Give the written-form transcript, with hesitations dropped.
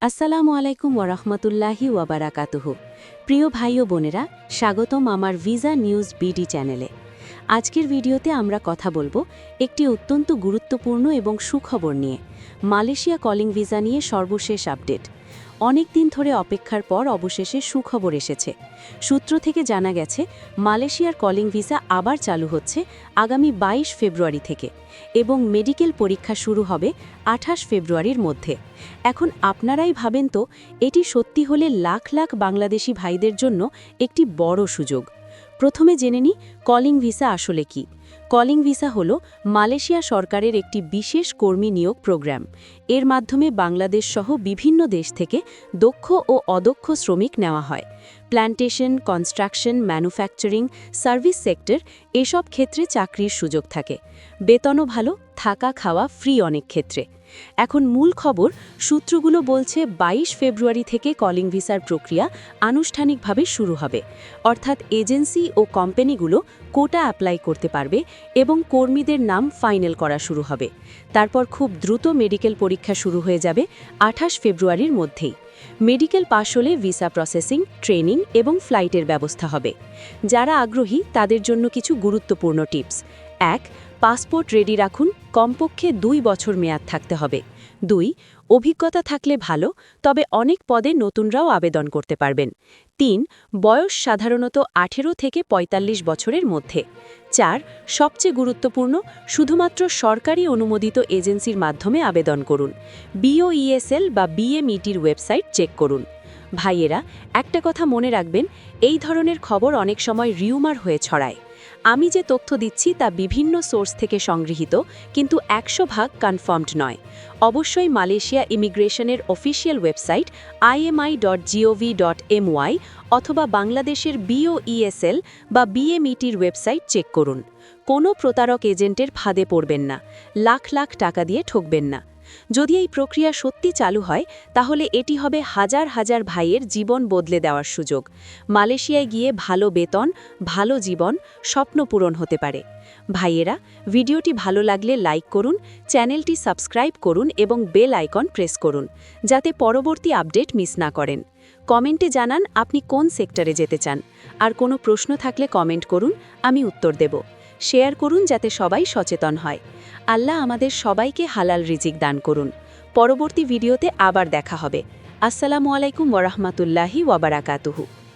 আসসালামু আলাইকুম ওয়ারাহমাতুল্লাহি ওয়াবারাকাতুহু। প্রিয় ভাই ও বোনেরা, স্বাগতম আমার ভিসা নিউজ বিডি চ্যানেলে। আজকের ভিডিওতে আমরা কথা বলবো একটি অত্যন্ত গুরুত্বপূর্ণ এবং সুখবর নিয়ে। মালয়েশিয়া কলিং ভিসা নিয়ে সর্বশেষ আপডেট। অনেক দিন ধরে অপেক্ষার পর অবশেষে সুখবর এসেছে। সূত্র থেকে জানা গেছে মালয়েশিয়ার কলিং ভিসা আবার চালু হচ্ছে আগামী ২২ ফেব্রুয়ারি থেকে এবং মেডিকেল পরীক্ষা শুরু হবে ২৮ ফেব্রুয়ারির মধ্যে। এখন আপনারাই ভাবেন তো, এটি সত্যি হলে লাখ লাখ বাংলাদেশি ভাইদের জন্য একটি বড় সুযোগ। প্রথমে জেনে নিই কলিং ভিসা আসলে কি। কলিং ভিসা হল মালয়েশিয়া সরকারের একটি বিশেষ কর্মী নিয়োগ প্রোগ্রাম। এর মাধ্যমে বাংলাদেশ সহ বিভিন্ন দেশ থেকে দক্ষ ও অদক্ষ শ্রমিক নেওয়া হয়। Plantation, construction, manufacturing, service sector এসব ক্ষেত্রে চাকরির সুযোগ থাকে। বেতনও ভালো, থাকা খাওয়া ফ্রি অনেক ক্ষেত্রে। এখন মূল খবর, সূত্রগুলো বলছে ২২ ফেব্রুয়ারি থেকে কলিং ভিসার প্রক্রিয়া আনুষ্ঠানিকভাবে শুরু হবে। অর্থাৎ এজেন্সি ও কোম্পানিগুলো কোটা অ্যাপ্লাই করতে পারবে এবং কর্মীদের নাম ফাইনাল করা শুরু হবে। তারপর খুব দ্রুত মেডিকেল পরীক্ষা শুরু হয়ে যাবে ২৮ ফেব্রুয়ারির মধ্যেই। মেডিকেল পাশ হলে ভিসা প্রসেসিং, ট্রেনিং এবং ফ্লাইটের ব্যবস্থা হবে। যারা আগ্রহী তাদের জন্য কিছু গুরুত্বপূর্ণ টিপস। ১. পাসপোর্ট রেডি রাখুন, কমপক্ষে ২ বছর মেয়াদ থাকতে হবে। ২. অভিজ্ঞতা থাকলে ভালো, তবে অনেক পদে নতুনরাও আবেদন করতে পারবেন। ৩. বয়স সাধারণত ১৮ থেকে ৪৫ বছরের মধ্যে। ৪. সবচেয়ে গুরুত্বপূর্ণ, শুধুমাত্র সরকারি অনুমোদিত এজেন্সির মাধ্যমে আবেদন করুন। বিওইএসএল বা বিএমইটির ওয়েবসাইট চেক করুন। ভাইয়েরা, একটা কথা মনে রাখবেন, এই ধরনের খবর অনেক সময় রিউমার হয়ে ছড়ায়। আমি যে তথ্য দিচ্ছি তা বিভিন্ন সোর্স থেকে সংগৃহীত, কিন্তু ১০০% কনফার্মড নয়। অবশ্যই মালয়েশিয়া ইমিগ্রেশনের অফিসিয়াল ওয়েবসাইট imi.gov.my অথবা বাংলাদেশের বিওইএসএল বা বিএমইটির ওয়েবসাইট চেক করুন। কোনো প্রতারক এজেন্টের ফাঁদে পড়বেন না, লাখ লাখ টাকা দিয়ে ঠকবেন না। যদি এই প্রক্রিয়া সত্যি চালু হয়, তাহলে এটি হবে হাজার হাজার ভাইয়ের জীবন বদলে দেওয়ার সুযোগ। মালয়েশিয়ায় গিয়ে ভালো বেতন, ভালো জীবন, স্বপ্ন পূরণ হতে পারে। ভাইয়েরা, ভিডিওটি ভালো লাগলে লাইক করুন, চ্যানেলটি সাবস্ক্রাইব করুন এবং বেল আইকন প্রেস করুন, যাতে পরবর্তী আপডেট মিস না করেন। কমেন্টে জানান আপনি কোন সেক্টরে যেতে চান। আর কোনো প্রশ্ন থাকলে কমেন্ট করুন, আমি উত্তর দেব। শেয়ার করুন যাতে সবাই সচেতন হয়। আল্লাহ আমাদের সবাইকে হালাল রিজিক দান করুন। পরবর্তী ভিডিওতে আবার দেখা হবে। আসসালামু আলাইকুম ওয়ারাহমাতুল্লাহি ওয়াবারাকাতুহু।